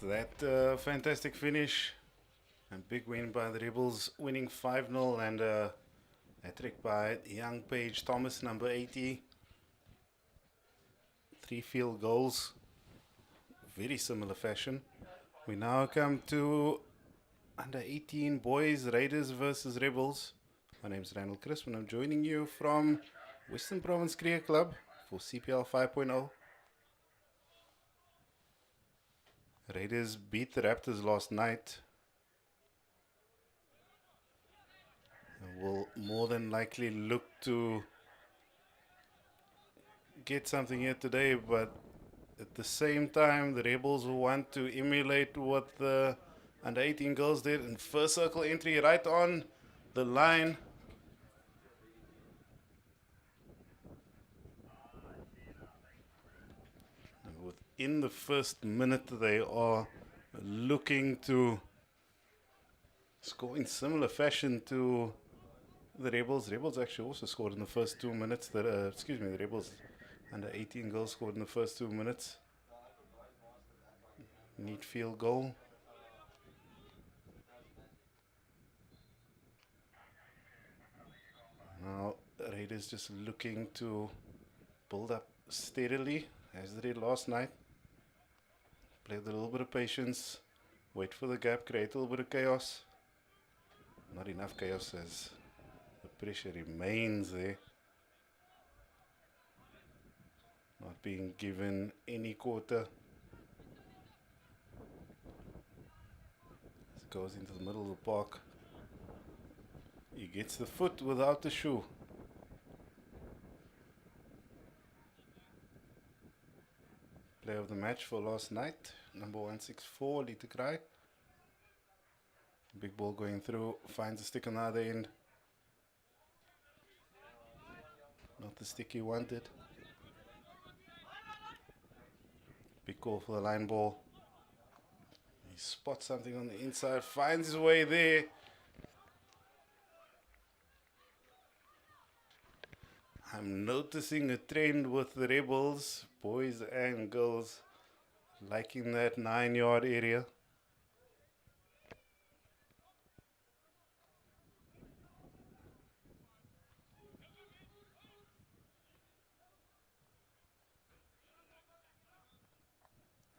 After that fantastic finish and big win by the Rebels, winning 5-0, and a trick by young Paige Thomas, number 80. 3 field goals, very similar fashion. We now come to under 18 boys, Raiders versus Rebels. My name is Randall Crisp and I'm joining you from Western Province Cricket Club for CPL 5.0. Raiders beat the Raptors last night and will more than likely look to get something here today, but at the same time the Rebels will want to emulate what the under 18 girls did in first circle entry right on the line. And within the first minute they are looking to score in similar fashion to the Rebels. Rebels actually also scored in the first 2 minutes. The Rebels under 18 girls scored in the first 2 minutes. Neat field goal. Now Raiders just looking to build up steadily as they did last night. Play with a little bit of patience. Wait for the gap, create a little bit of chaos. Not enough chaos as the pressure remains there. Not being given any quarter. As it goes into the middle of the park. He gets the foot without the shoe. Player of the match for last night, number 164, Lita Cry. Big ball going through, finds a stick on the other end. Not the stick he wanted. Big call for the line ball. He spots something on the inside, finds his way there. I'm noticing a trend with the Rebels, boys and girls, liking that 9-yard area.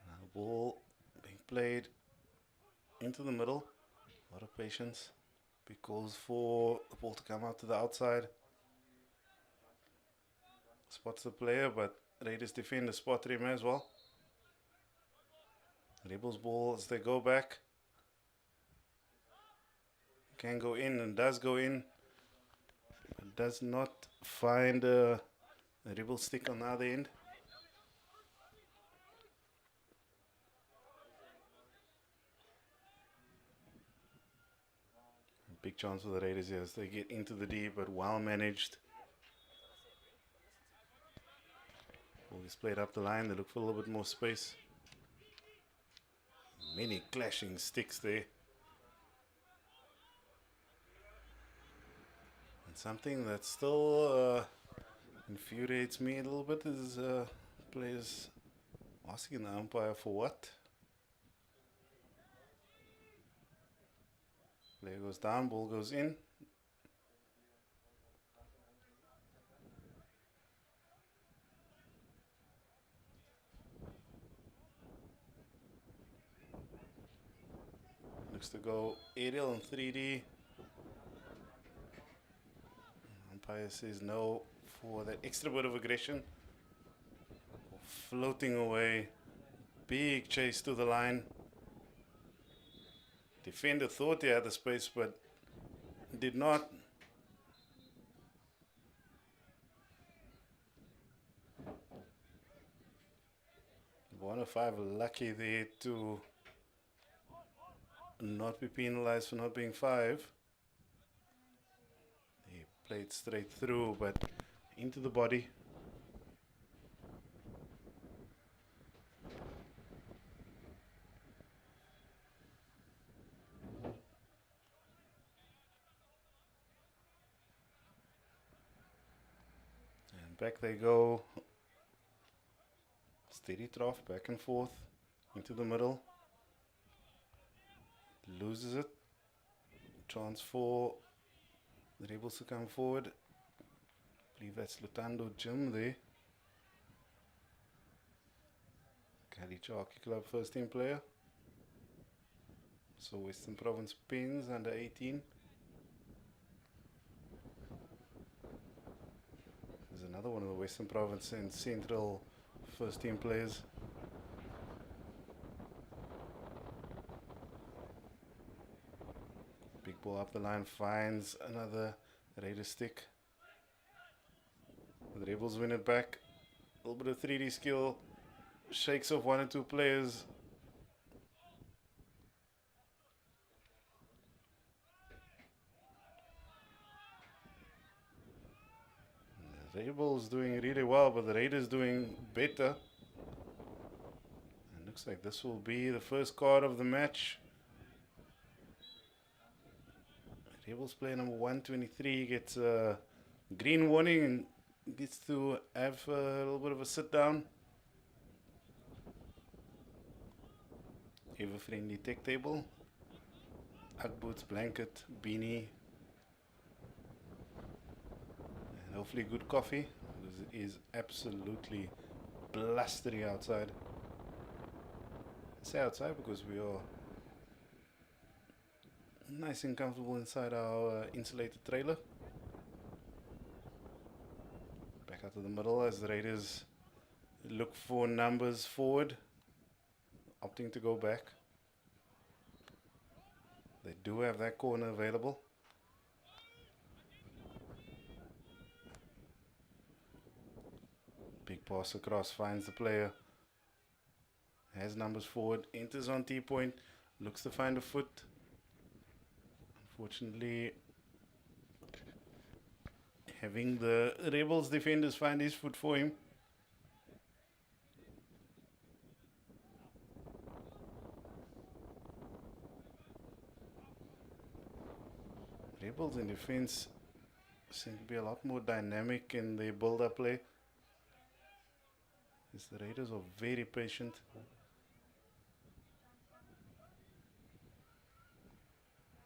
Now ball being played into the middle. A lot of patience. Big calls for the ball to come out to the outside. Spots the player, but Raiders defend the spot rim as well. Rebels ball as they go back. Can go in and does go in. But does not find a Rebel stick on the other end. Big chance for the Raiders here as they get into the D, but well managed. Ball is played up the line. They look for a little bit more space. Many clashing sticks there. And something that still infuriates me a little bit is players asking the umpire for what? Player goes down, ball goes in. Looks to go aerial and 3D. Umpire says no for that extra bit of aggression. Floating away. Big chase to the line. Defender thought he had the space, but did not. One of 5 lucky there to not be penalized for not being 5. He played straight through, but into the body. And back they go. Steady trough, back and forth, into the middle. Loses it. Chance for the Rebels to come forward. I believe that's Lutando Jim there. Kalicha Hockey Club first team player. So Western Province pins under 18. There's another one of the Western Province and Central first team players. Big ball up the line, finds another Raider stick. The Rebels win it back. A little bit of 3D skill. Shakes off one or two players. The Rebels doing really well, but the Raiders doing better. And looks like this will be the first card of the match. Rebels player number 123 gets a green warning and gets to have a little bit of a sit down. Ever friendly tech table. Ugg boots, blanket, beanie. And hopefully good coffee. Because it is absolutely blustery outside. I say outside because we are nice and comfortable inside our insulated trailer. Back out to the middle as the Raiders look for numbers forward, opting to go back. They do have that corner available. Big pass across, finds the player. Has numbers forward, enters on T-point, looks to find a foot. Unfortunately, having the Rebels defenders find his foot for him. Rebels in defense seem to be a lot more dynamic in their build-up play. As the Raiders are very patient.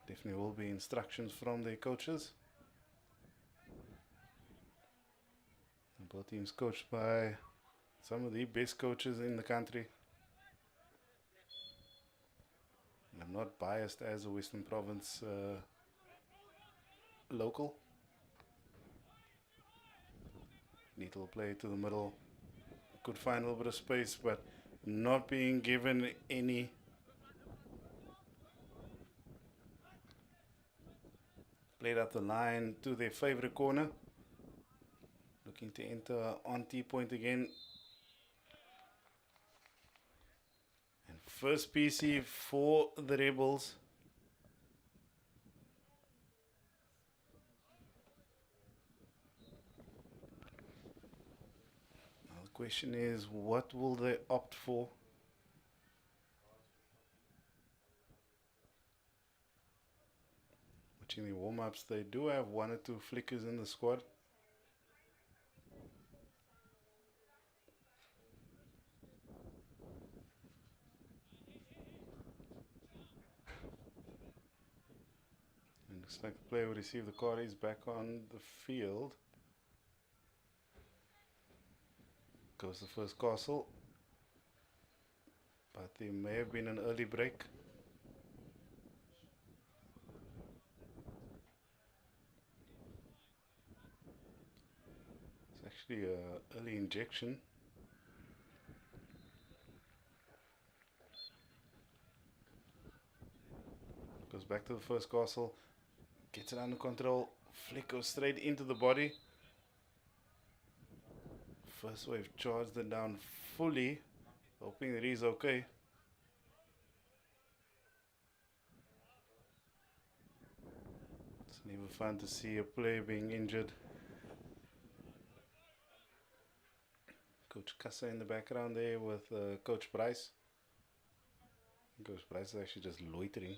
Definitely will be instructions from their coaches. And both teams coached by some of the best coaches in the country. And I'm not biased as a Western Province local. Little play to the middle. Could find a little bit of space, but not being given any. Played up the line to their favorite corner. Looking to enter on T-point again. And first PC for the Rebels. Now the question is, what will they opt for? Watching the warm-ups, they do have one or two flickers in the squad. And looks like the player who received the card is back on the field. Goes the first castle. But there may have been an early break. Actually early injection. Goes back to the first castle, gets it under control, flick goes straight into the body. First wave charged it down fully, hoping that he's okay. It's never fun to see a player being injured. Coach Kassa in the background there with Coach Bryce. Coach Bryce is actually just loitering.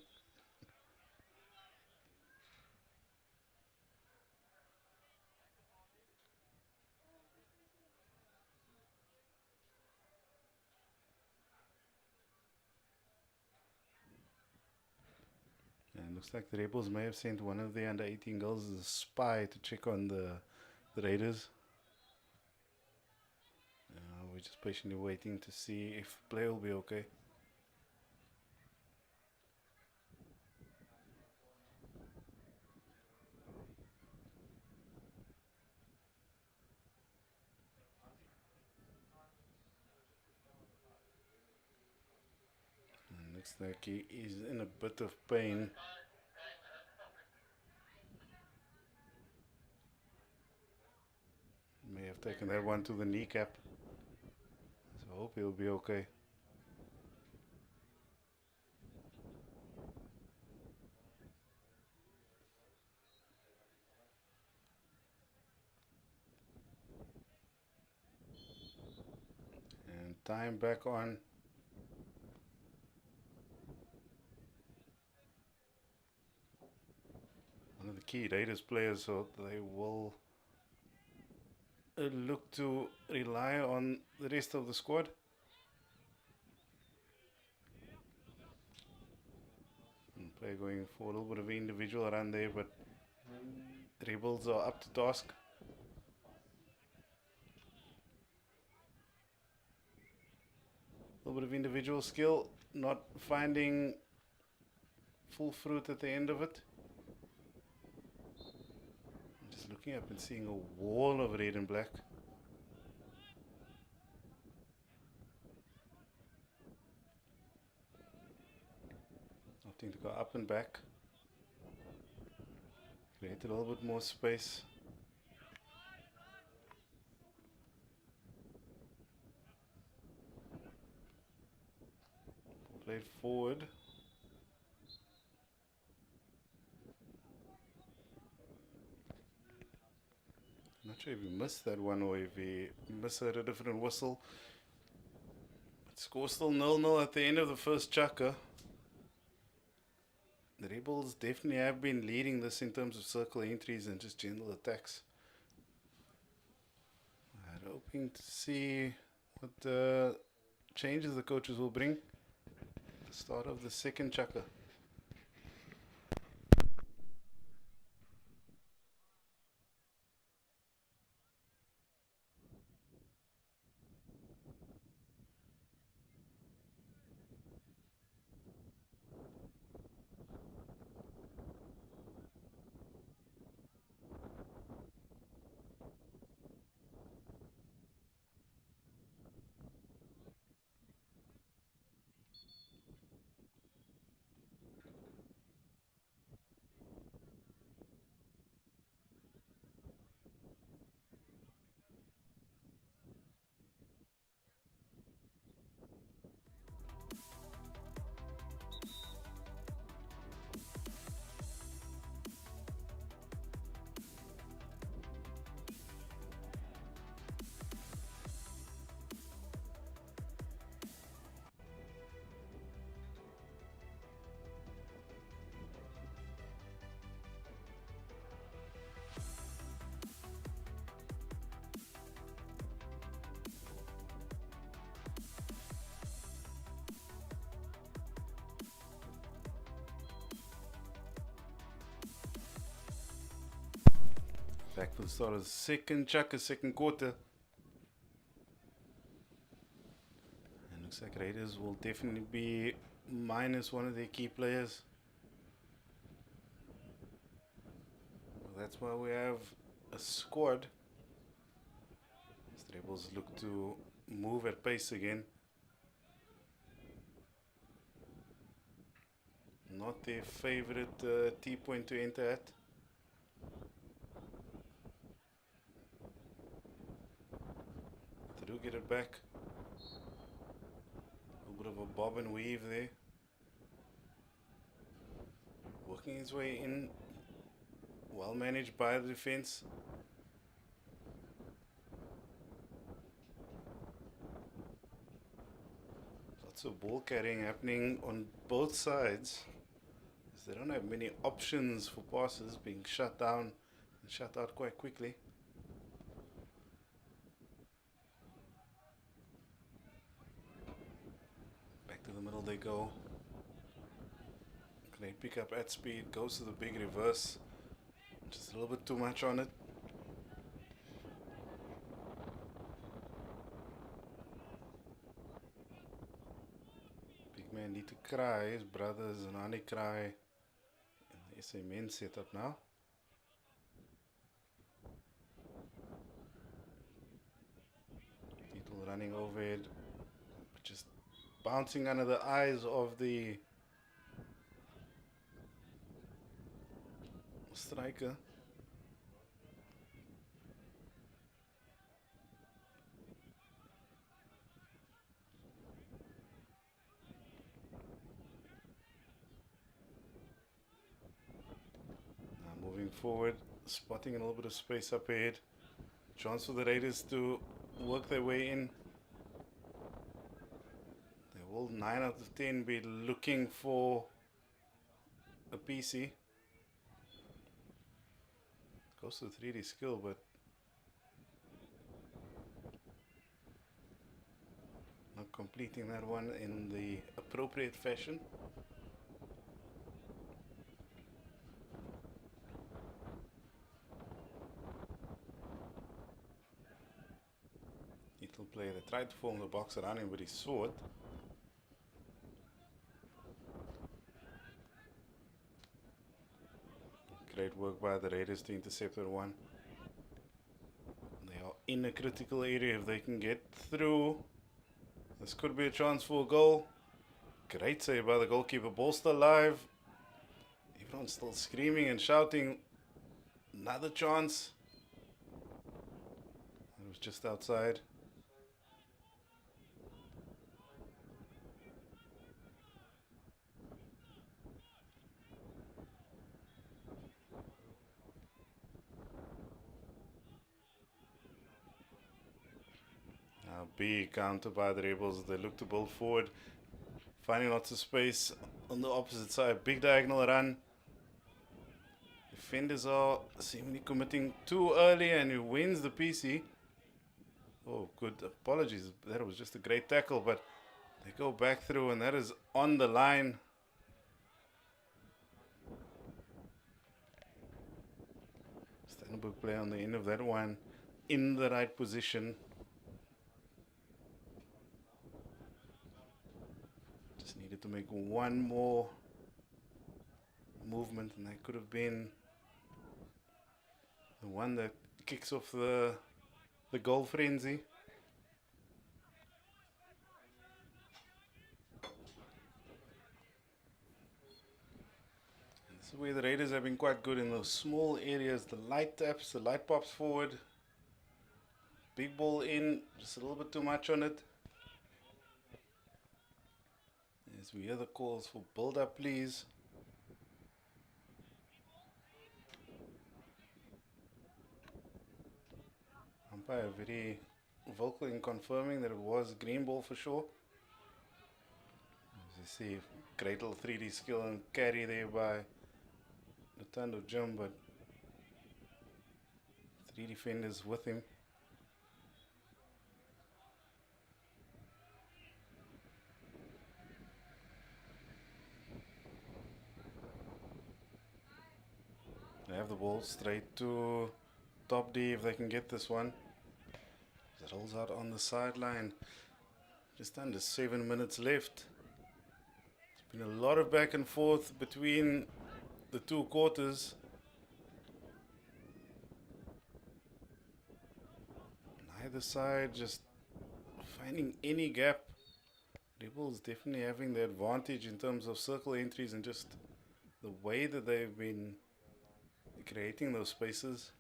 And looks like the Rebels may have sent one of the under 18 girls as a spy to check on the Raiders. We're just patiently waiting to see if play will be okay. And looks like he is in a bit of pain. May have taken that one to the kneecap. So I hope he'll be okay. And time back on. One of the key Raiders players, so they will look to rely on the rest of the squad. And play going for a little bit of individual run there, but Rebels are up to task. A little bit of individual skill, not finding full fruit at the end of it. Just looking up and seeing a wall of red and black. Opting to go up and back. Create a little bit more space. Played forward. Not sure if he missed that one or if he misheard a different whistle. But score still 0-0 at the end of the first chukker. The Rebels definitely have been leading this in terms of circle entries and just general attacks. I'm hoping to see what changes the coaches will bring at the start of the second chukker. Back for the start of the second chukker, second quarter. And looks like Raiders will definitely be minus one of their key players. Well, that's why we have a squad. The Rebels look to move at pace again. Not their favorite T-point to enter at. They do get it back. A little bit of a bob and weave there. Working his way in. Well managed by the defense. Lots of ball carrying happening on both sides. As they don't have many options for passes, being shut down and shut out quite quickly. Back to the middle they go. Great pickup at speed, goes to the big reverse. Just a little bit too much on it. Big man need to cry. His brothers and Annie cry in the SA men's setup now. People running over it, just bouncing under the eyes of the striker. Now moving forward, spotting a little bit of space up ahead. Chance for the Raiders to work their way in. They will 9 out of 10 be looking for a PC. Goes to 3D skill, but not completing that one in the appropriate fashion. Little player that tried to form the box around him, but he saw it. Great work by the Raiders to intercept that one. They are in a critical area. If they can get through, this could be a chance for a goal. Great save by the goalkeeper. Ball still alive. Everyone's still screaming and shouting. Another chance. It was just outside. Now big counter by the Rebels. They look to build forward. Finding lots of space on the opposite side. Big diagonal run. Defenders are seemingly committing too early, and he wins the PC. Oh, good. Apologies. That was just a great tackle, but they go back through, and that is on the line. Stellenbosch play on the end of that one in the right position. Just needed to make one more movement, and that could have been the one that kicks off the goal frenzy. And this is where the Raiders have been quite good in those small areas. The light taps, the light pops forward. Big ball in, just a little bit too much on it. As we hear the calls for build up, please. Umpire very vocal in confirming that it was green ball for sure. As you see, great little 3D skill and carry there by Lutando Jim, but 3 defenders with him. They have the ball straight to top D if they can get this one. It rolls out on the sideline. Just under 7 minutes left. There's been a lot of back and forth between the two quarters. Neither side just finding any gap. Rebels definitely having the advantage in terms of circle entries and just the way that they've been creating those spaces.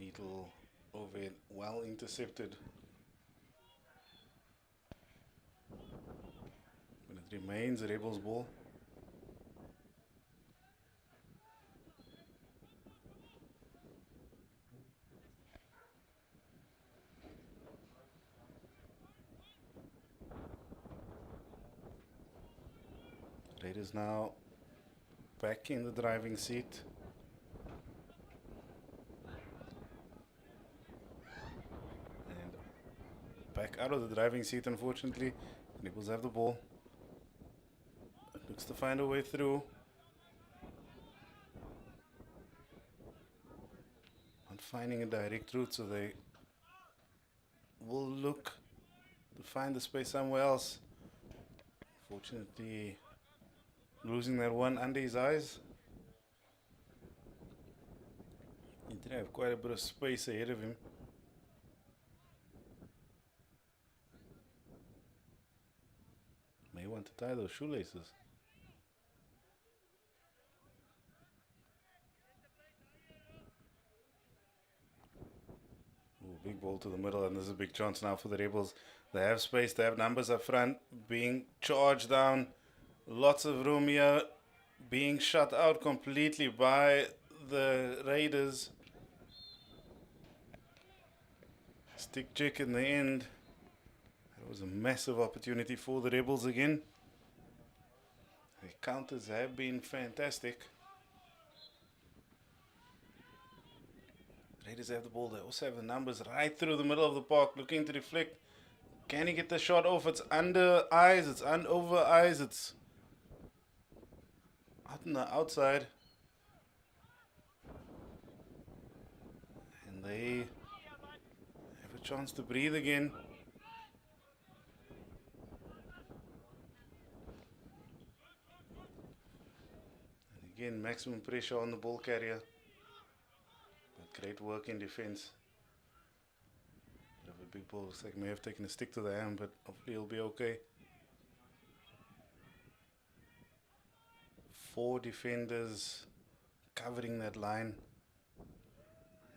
Needle over it, well intercepted. But it remains a Rebels ball. Raiders now back in the driving seat. And back out of the driving seat, unfortunately. Nibbles have the ball. It looks to find a way through. Not finding a direct route, so they will look to find the space somewhere else. Fortunately, losing that one under his eyes. He did have quite a bit of space ahead of him. May want to tie those shoelaces. Ooh, big ball to the middle, and there's a big chance now for the Rebels. They have space, they have numbers up front, being charged down. Lots of room here, being shut out completely by the Raiders. Stick chick in the end. That was a massive opportunity for the Rebels again. The counters have been fantastic. Raiders have the ball. They also have the numbers right through the middle of the park, looking to deflect. Can he get the shot off? It's under eyes. It's over eyes. It's out on the outside. And they have a chance to breathe again. And again, maximum pressure on the ball carrier. But great work in defense. Bit of a big ball. Looks like he may have taken a stick to the hand, but hopefully he'll be okay. 4 defenders covering that line.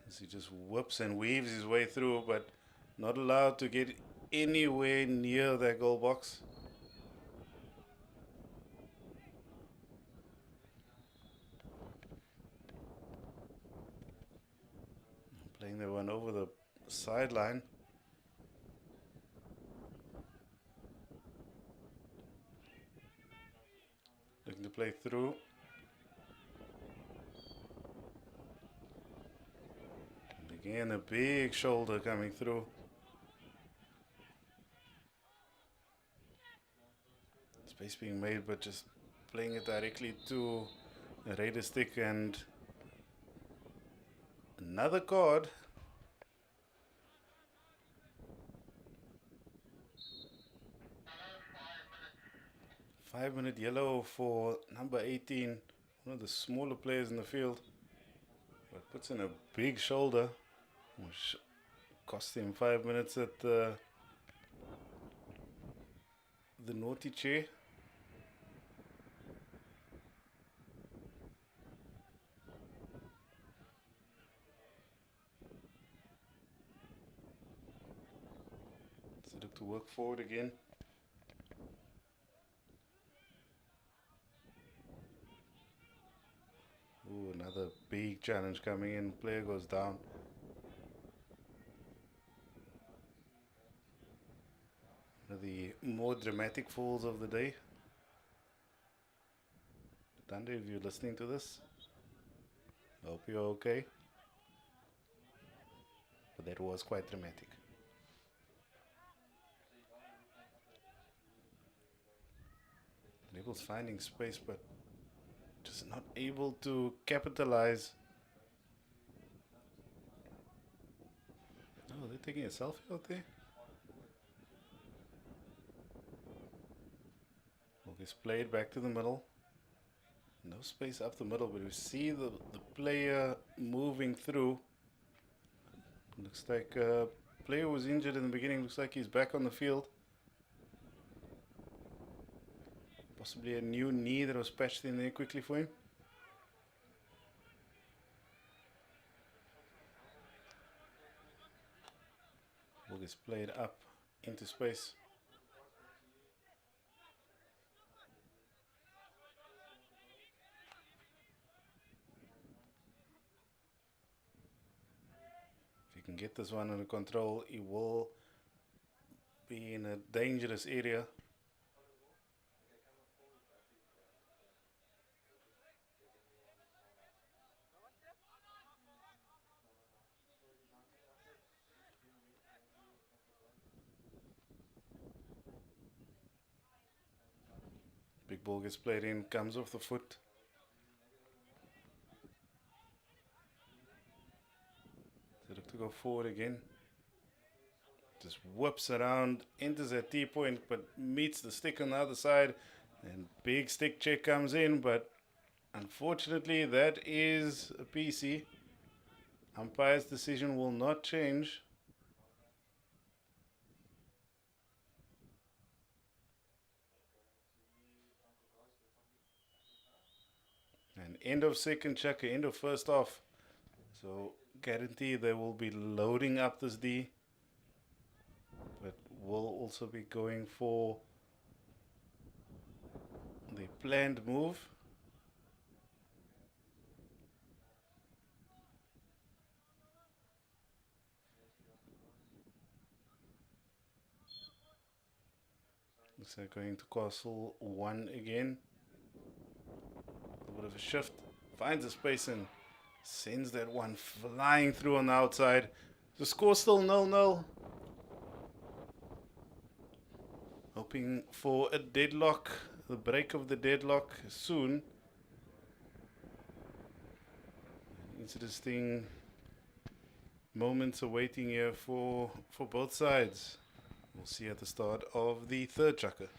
As he just whips and weaves his way through, but not allowed to get anywhere near that goal box. Playing that one over the sideline. Looking to play through. And again, a big shoulder coming through. Space being made, but just playing it directly to a Raider stick, and another card. Five-minute yellow for number 18, one of the smaller players in the field. But puts in a big shoulder, which cost him 5 minutes at the naughty chair. So look to work forward again. Ooh, another big challenge coming in. Player goes down. One of the more dramatic falls of the day. Thunder, if you're listening to this, I hope you're okay. But that was quite dramatic. Rebels finding space, but just not able to capitalize. Oh, they're taking a selfie out there. Well, it's played back to the middle. No space up the middle, but we see the player moving through. Looks like player was injured in the beginning. Looks like he's back on the field. Possibly a new knee that was patched in there quickly for him. Ball gets played up into space. If he can get this one under control, he will be in a dangerous area. Big ball gets played in, comes off the foot. They look to go forward again. Just whips around, enters at T point, but meets the stick on the other side. And big stick check comes in, but unfortunately that is a PC. Umpire's decision will not change. And end of second checker, end of first half. So guarantee they will be loading up this D, but will also be going for the planned move. Looks like going to Castle 1 again. A little bit of a shift. Finds a space and sends that one flying through on the outside. The score still 0-0. Hoping for a deadlock. The break of the deadlock soon. Interesting moments awaiting here for both sides. We'll see at the start of the third chukker.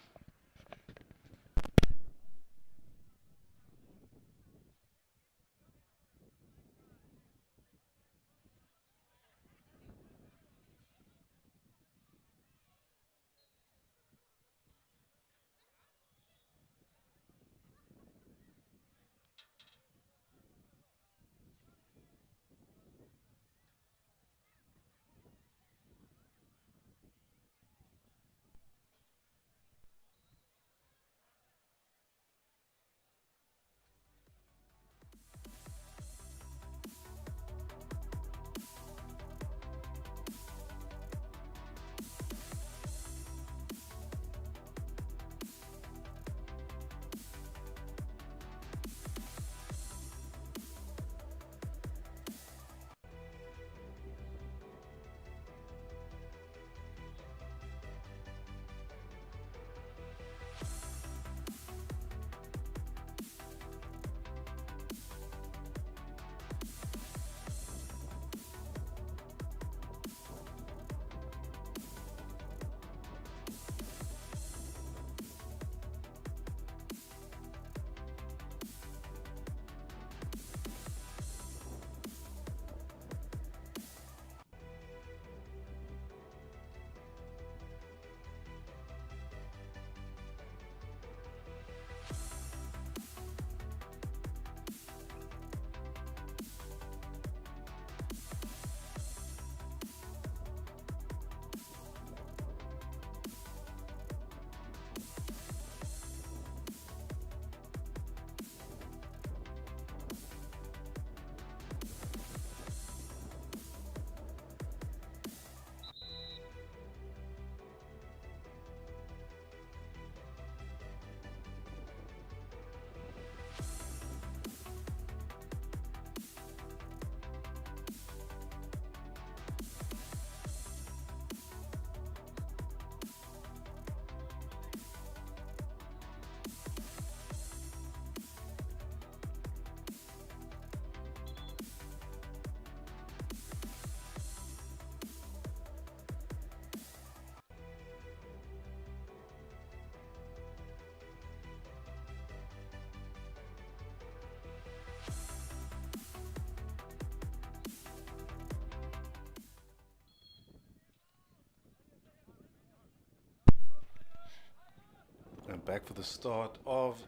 And back for the start of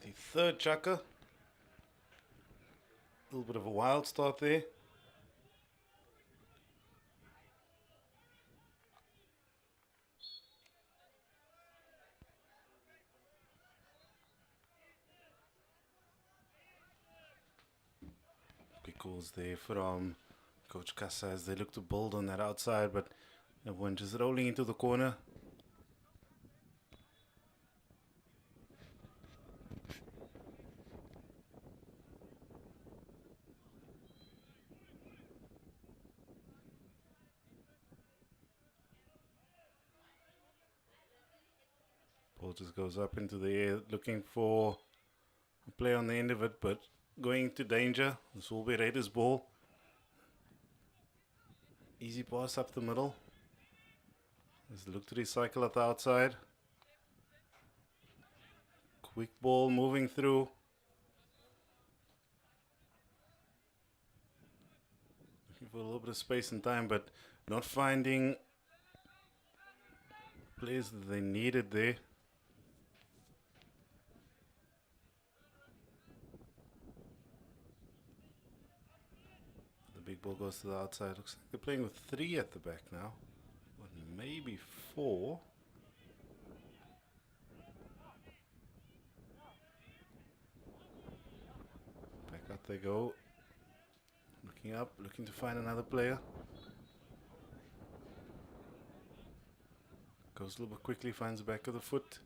the third chukker. A little bit of a wild start there. Big calls there from Coach Casa as they look to build on that outside, but everyone just rolling into the corner. Ball just goes up into the air, looking for a play on the end of it, but going into danger. This will be Raiders' ball. Easy pass up the middle. Let's look to recycle at the outside. Quick ball moving through. Looking for a little bit of space and time, but not finding players that they needed there. The big ball goes to the outside. Looks like they're playing with 3 at the back now. Or maybe 4. Back out they go. Looking up, looking to find another player. Goes a little bit quickly, finds the back of the foot.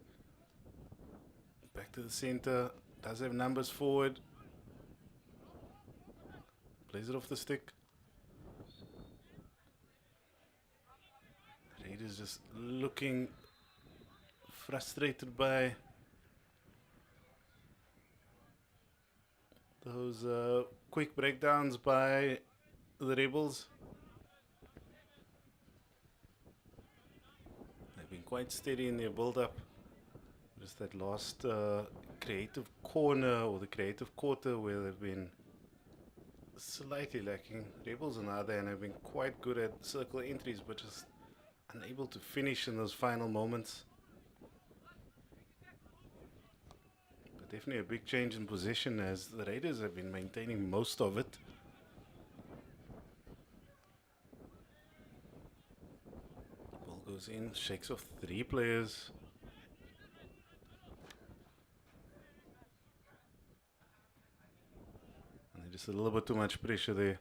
Back to the center. Does have numbers forward. Plays it off the stick. Raiders just looking frustrated by those quick breakdowns by the Rebels. They've been quite steady in their build-up. Just that last creative corner or the creative quarter where they've been slightly lacking. Rebels on the other hand have been quite good at circle entries, but just unable to finish in those final moments. But definitely a big change in position as the Raiders have been maintaining most of it. Ball goes in, shakes off 3 players. And just a little bit too much pressure there.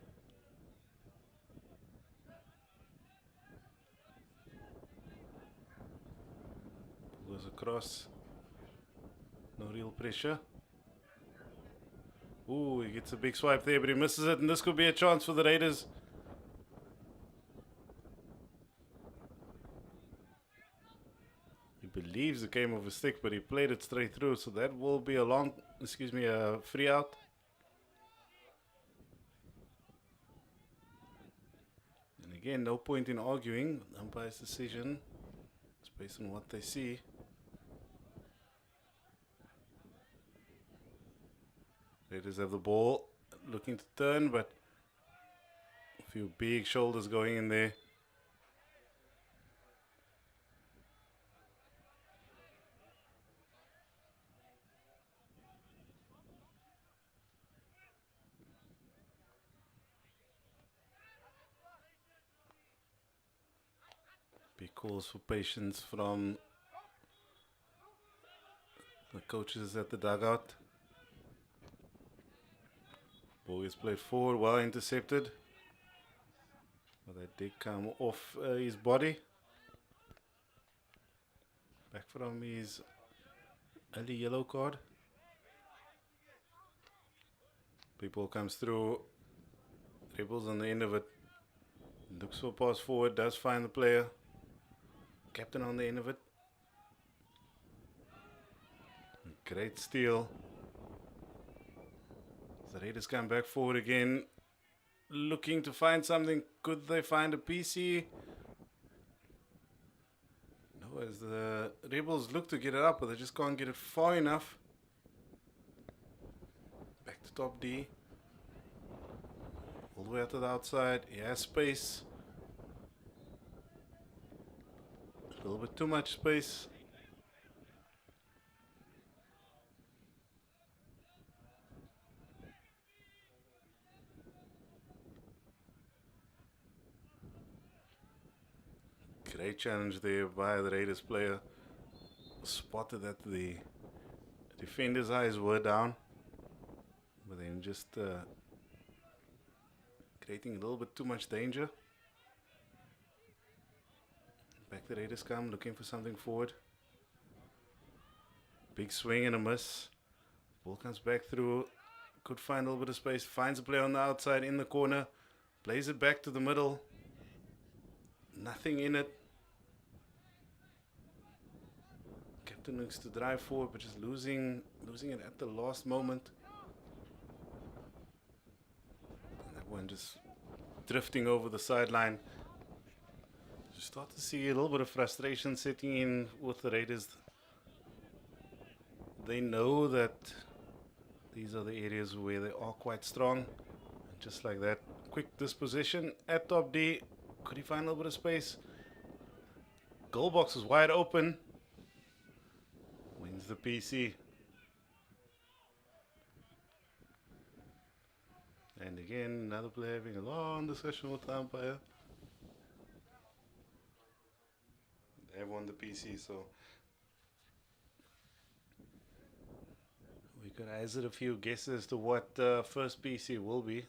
Goes across. No real pressure. Ooh, he gets a big swipe there, but he misses it, and this could be a chance for the Raiders. He believes it came off a stick, but he played it straight through, so that will be a free out. And again, no point in arguing. Umpire's decision. It's based on what they see. Raiders have the ball, looking to turn, but a few big shoulders going in there. Big calls for patience from the coaches at the dugout. Ball is played forward, well intercepted. But that did come off his body. Back from his early yellow card. Big ball comes through. Rebels on the end of it. Looks for a pass forward, does find the player. Captain on the end of it. Great steal. The Raiders come back forward again, looking to find something. Could they find a PC? No, as the Rebels look to get it up, but they just can't get it far enough. Back to top D. All the way out to the outside. He has space. A little bit too much space. Great challenge there by the Raiders player. Spotted that the defender's eyes were down. But then just creating a little bit too much danger. Back the Raiders come, looking for something forward. Big swing and a miss. Ball comes back through. Could find a little bit of space. Finds a player on the outside in the corner. Plays it back to the middle. Nothing in it. Looks to drive forward, but just losing it at the last moment. And that one just drifting over the sideline. You start to see a little bit of frustration setting in with the Raiders. They know that these are the areas where they are quite strong. And just like that, quick disposition at top D. Could he find a little bit of space? Goal box is wide open. Wins the PC. And again, another player having a long discussion with the umpire. They won the PC, so we could hazard a few guesses to what the first PC will be.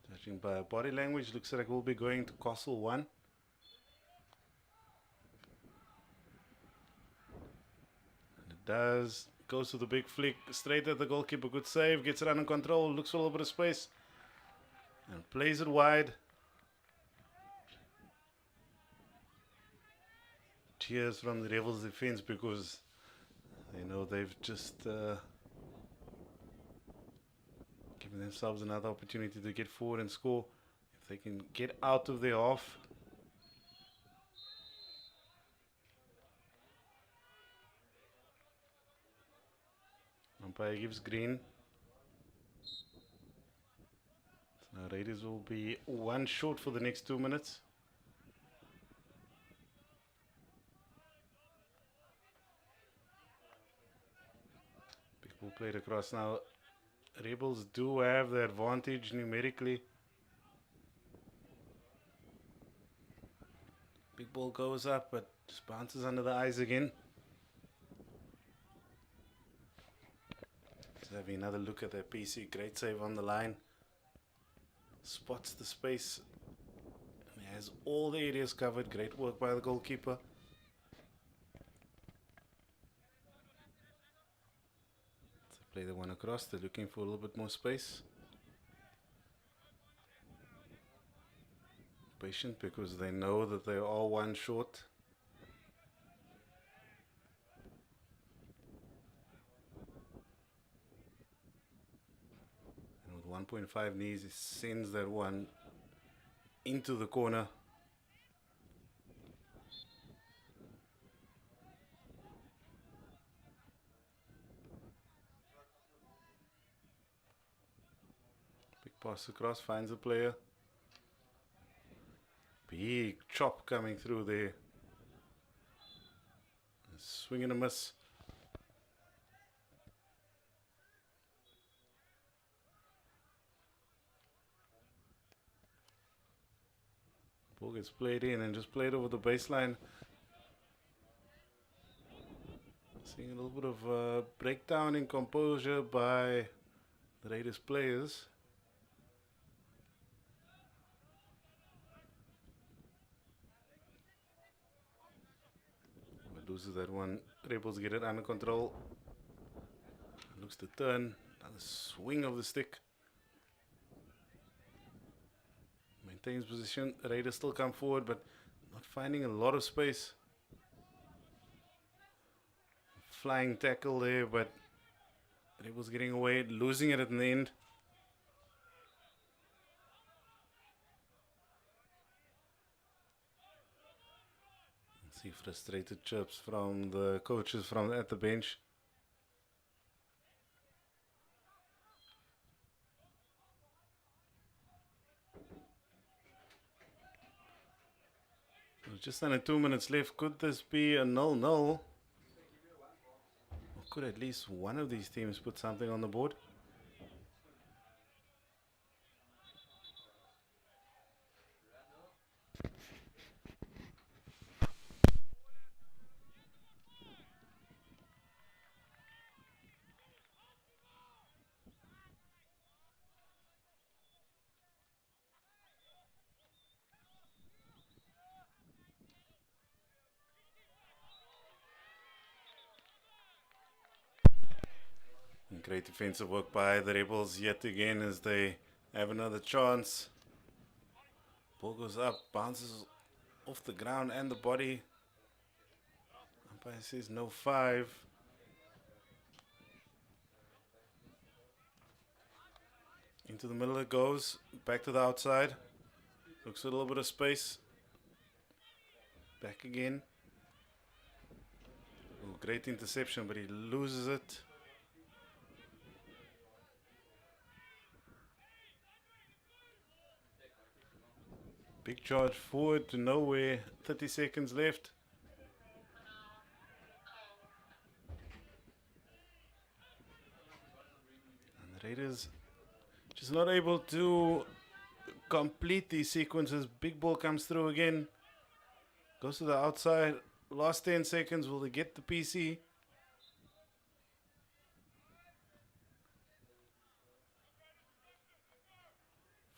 Judging by body language, looks like we'll be going to Castle 1. And it does. Goes to the big flick, straight at the goalkeeper. Good save, gets it under control, looks for a little bit of space. And plays it wide. Cheers from the Rebels defense because they know they've just given themselves another opportunity to get forward and score. If they can get out of their half. Umpire gives green. So now Raiders will be one short for the next 2 minutes. Big ball played across now. Rebels do have the advantage numerically. Big ball goes up, but just bounces under the eyes again. Just having another look at that PC. Great save on the line. Spots the space. And has all the areas covered. Great work by the goalkeeper. So play the one across. They're looking for a little bit more space. Patient because they know that they are one short. And with 1.5 knees, he sends that one into the corner. Big pass across, finds a player. Big chop coming through there. Swing and a miss. Ball gets played in and just played over the baseline. Seeing a little bit of breakdown in composure by the Raiders players. Loses that one. Rebels get it under control. Looks to turn. Another swing of the stick. Maintains position. Raiders still come forward, but not finding a lot of space. Flying tackle there, but Rebels getting away, losing it at the end. See frustrated chirps from the coaches from at the bench. Just under 2 minutes left. Could this be a 0-0? Or could at least one of these teams put something on the board? Great defensive work by the Rebels yet again as they have another chance. Ball goes up, bounces off the ground and the body. Umpire says no 5. Into the middle it goes, back to the outside. Looks for a little bit of space. Back again. Oh, great interception, but he loses it. Big charge forward to nowhere. 30 seconds left. And the Raiders just not able to complete these sequences. Big ball comes through again. Goes to the outside. Last 10 seconds. Will they get the PC?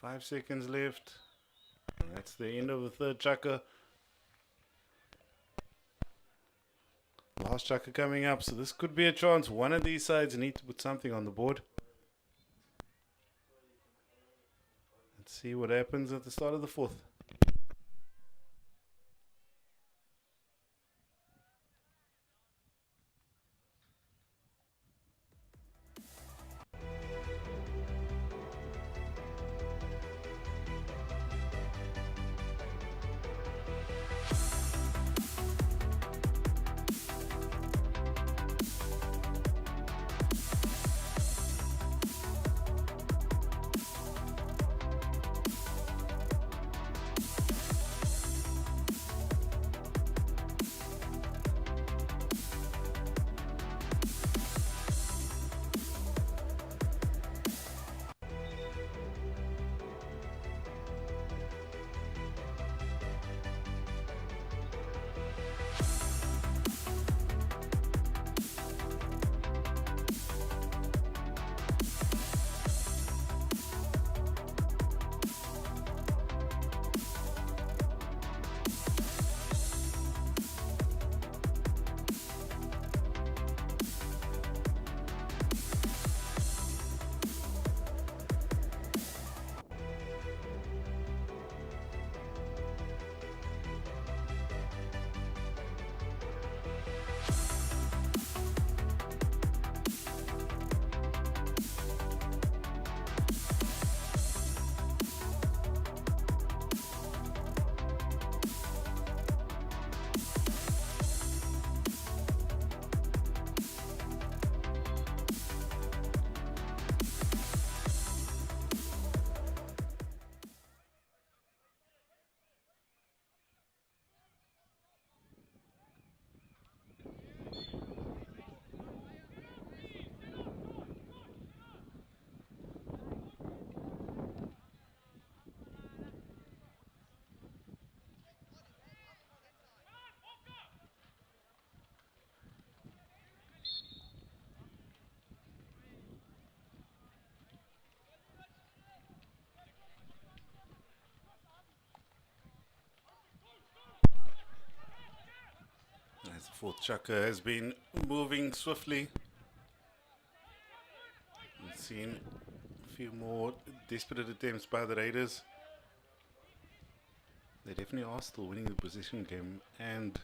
Five seconds left. And that's the end of the third chukker. Last chukker coming up. So this could be a chance. One of these sides need to put something on the board. Let's see what happens at the start of the fourth. As the fourth chukker has been moving swiftly. We've seen a few more desperate attempts by the Raiders. They definitely are still winning the possession game and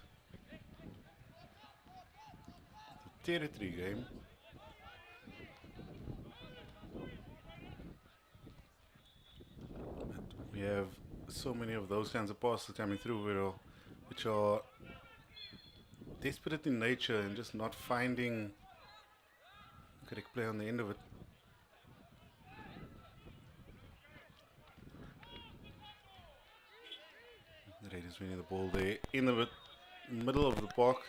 the territory game. But we have so many of those kinds of passes coming through which are desperate in nature and just not finding correct play on the end of it. The Raiders winning the ball there in the middle of the park.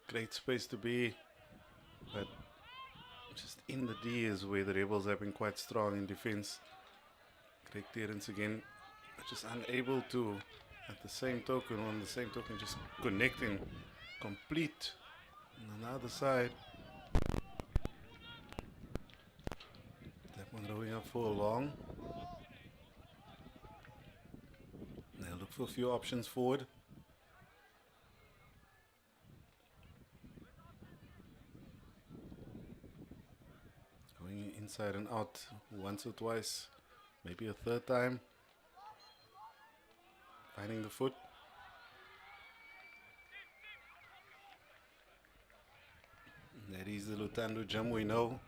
Great space to be, but just in the D is where the Rebels have been quite strong in defense. Great clearance again, but just unable to at the same token, just connect and complete on the other side. That one rolling up for a long. They'll look for a few options forward. inside and out once or twice, maybe a third time. Finding the foot. That is the Lutando jump we know.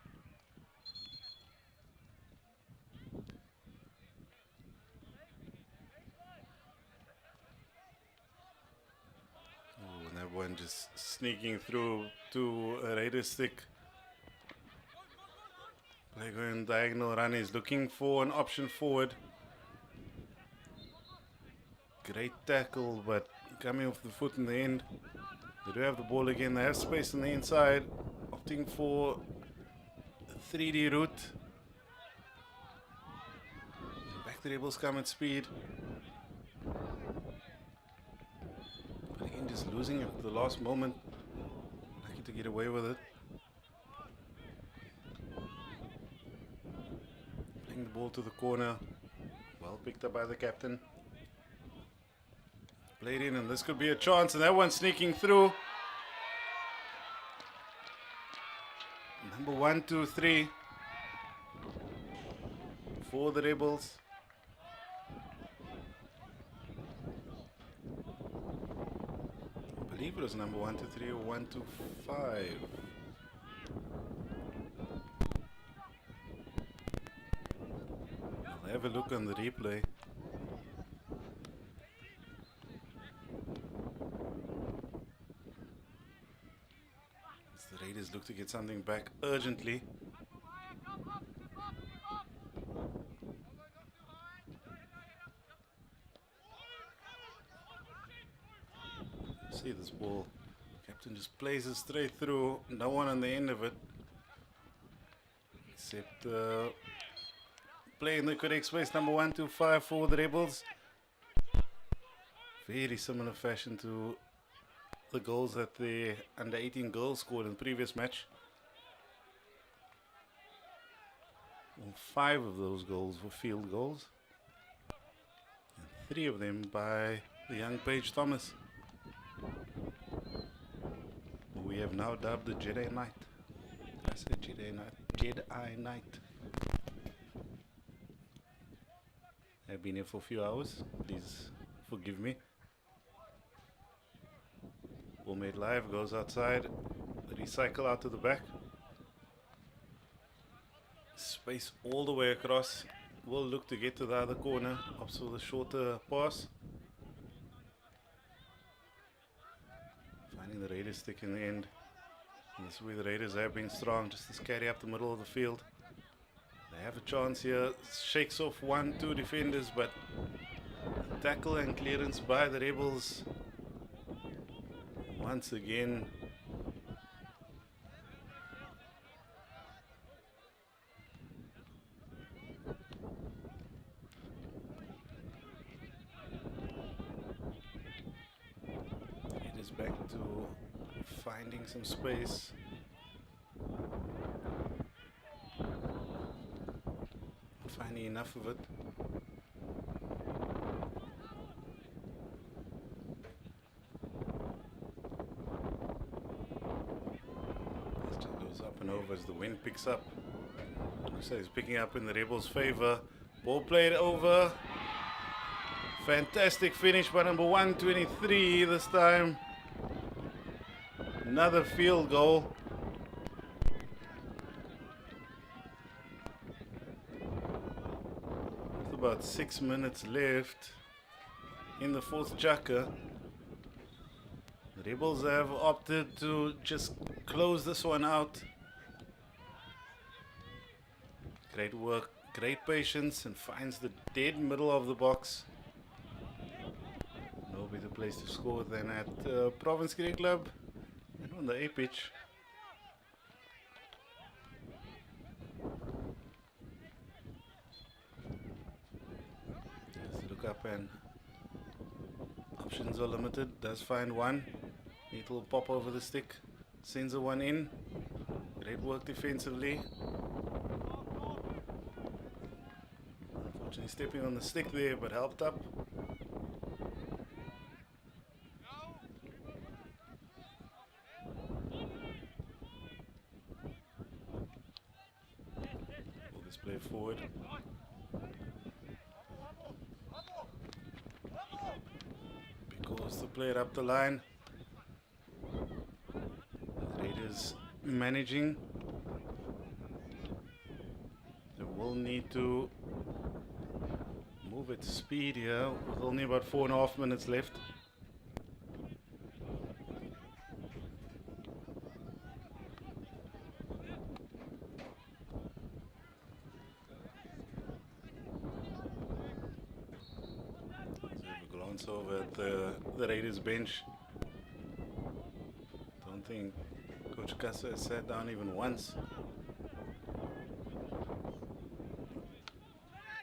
Oh, and that one just sneaking through to a Raider stick. Play going diagonal run is looking for an option forward. Great tackle, but coming off the foot in the end. They do have the ball again. They have space on the inside. Opting for a 3D route. Back the Rebels come at speed. But again, just losing it at the last moment. Lucky to get away with it. Playing the ball to the corner. Well picked up by the captain. Played in, and this could be a chance, and that one sneaking through. Number 1, 2, 3 for the Rebels. I believe it was number 1, 2, 3 or 1, 2, 5. I'll have a look on the replay. The Raiders look to get something back urgently. See this ball. Captain just plays it straight through. No one on the end of it. Except play in the correct space. Number 1, 2, 5 for the Rebels. Very similar fashion to the goals that the under 18 girls scored in the previous match. Well, 5 of those goals were field goals, and 3 of them by the young Paige Thomas, who we have now dubbed the Jedi Knight. I said Jedi Knight. Jedi Knight. I've been here for a few hours. Please forgive me. Ball made live, goes outside, recycle out to the back. Space all the way across. We'll look to get to the other corner, opts for the shorter pass. Finding the Raiders stick in the end. And this is where the Raiders have been strong, just to carry up the middle of the field. They have a chance here, shakes off 1, 2 defenders, but tackle and clearance by the Rebels. Once again, it is back to finding some space. Not finding enough of it. Up and over as the wind picks up. Looks like it's picking up in the Rebels' favor. Ball played over. Fantastic finish by number 123 this time. Another field goal. With about 6 minutes left in the fourth chukka. The Rebels have opted to just close this one out. Great work, great patience, and finds the dead middle of the box. No better place to score than at Province Cricket Club and on the A pitch. Let's look up, and options are limited. Does find one. Neat little pop over the stick. Sends a one in. Great work defensively. Unfortunately stepping on the stick there, but helped up. play forward. Because to play it up the line. Raiders managing. They will need to move at speed here with only about 4.5 minutes left. Glance over at the Raiders bench. Don't think Coach Kassa has sat down even once.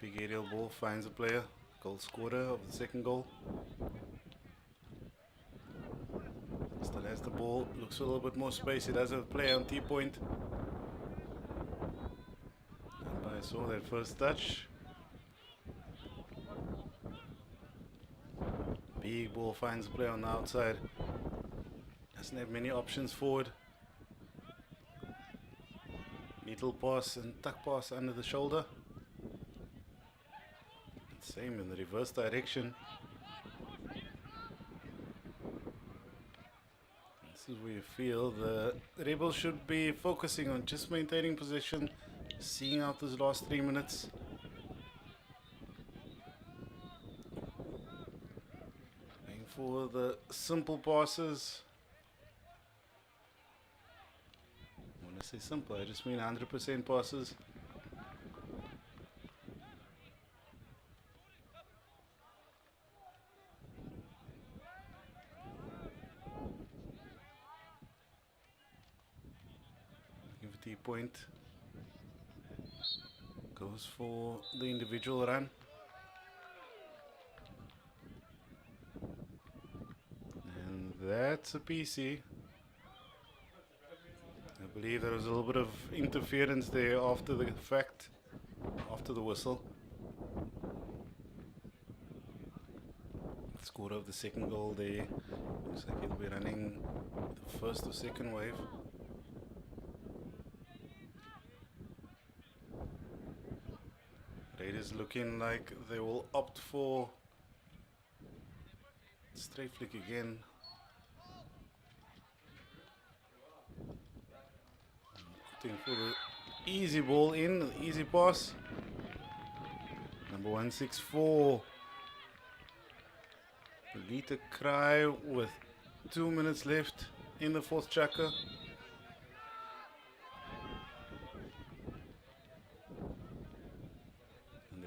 Big aerial ball finds a player. Goal scorer of the second goal. Still has the ball. Looks a little bit more space. He does have a player on T-point. And I saw that first touch. Big ball finds a player on the outside. Doesn't have many options forward. Needle pass and tuck pass under the shoulder. Same in the reverse direction. This is where you feel the Rebels should be focusing on just maintaining possession, seeing out those last 3 minutes. Going for the simple passes. When I say simple, I just mean 100% passes. T-point goes for the individual run. And that's a PC. I believe there was a little bit of interference there after the fact, after the whistle. Scorer of the second goal there. Looks like he'll be running the first or second wave. Raiders looking like they will opt for straight flick again. Opting for the easy ball in, easy pass. Number 164. Lita Cry with 2 minutes left in the fourth chakra.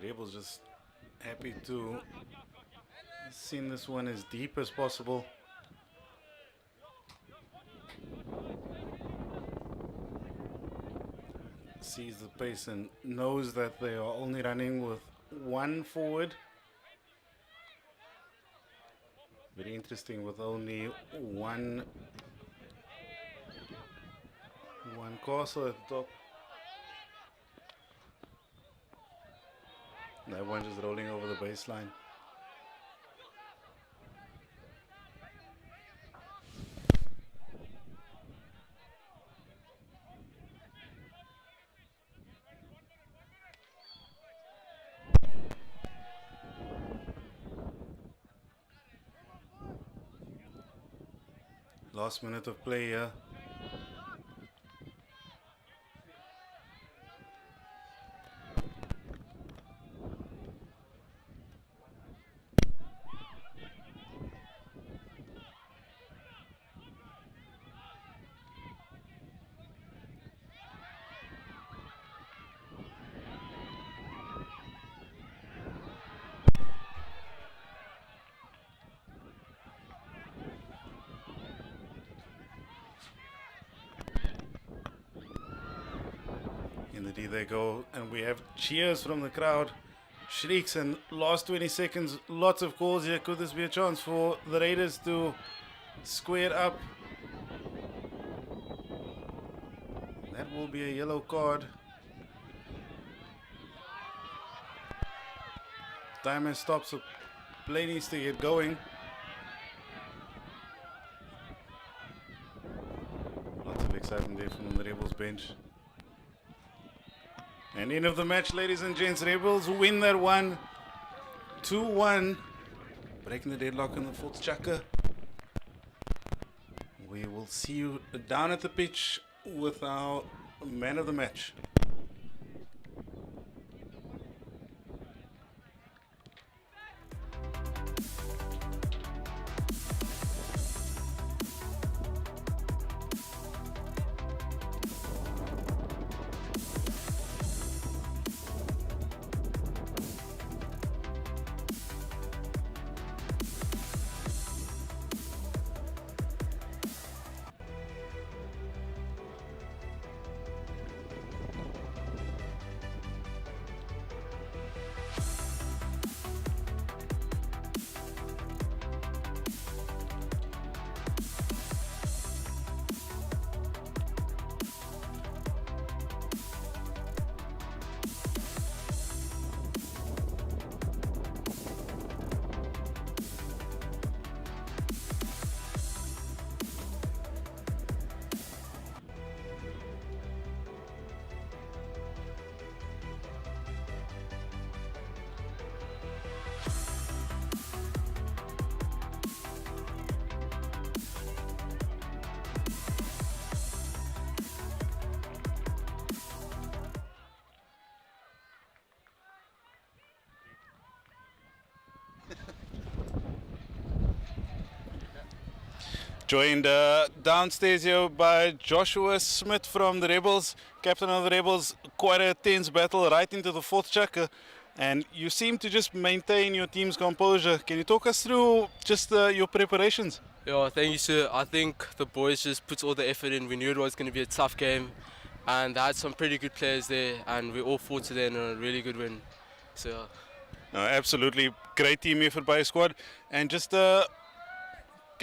Rebels just happy to send this one as deep as possible. Sees the pace and knows that they are only running with one forward. Very interesting with only one castle at the top. That one just rolling over the baseline. Last minute of play here. Indeed they go, and we have cheers from the crowd, shrieks, and last 20 seconds, lots of calls here. Could this be a chance for the Raiders to square up? That will be a yellow card. Time has stopped, so play needs to get going. Lots of excitement there from the Rebels bench. And end of the match, ladies and gents. Rebels win that one. 2-1. Breaking the deadlock in the fourth chakra. We will see you down at the pitch with our man of the match. Joined downstairs here by Joshua Smith from the Rebels, captain of the Rebels. Quite a tense battle right into the fourth chakra, and you seem to just maintain your team's composure. Can you talk us through just your preparations? Yeah, thank you, sir. I think the boys just put all the effort in. We knew it was going to be a tough game, and they had some pretty good players there, and we all fought today in a really good win. So, No, absolutely great team effort by your squad, and just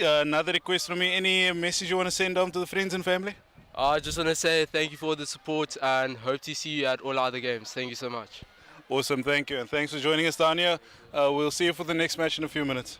another request from me. Any message you want to send on to the friends and family? I just want to say thank you for the support and hope to see you at all other games. Thank you so much. Awesome, thank you, and thanks for joining us down here. We'll see you for the next match in a few minutes.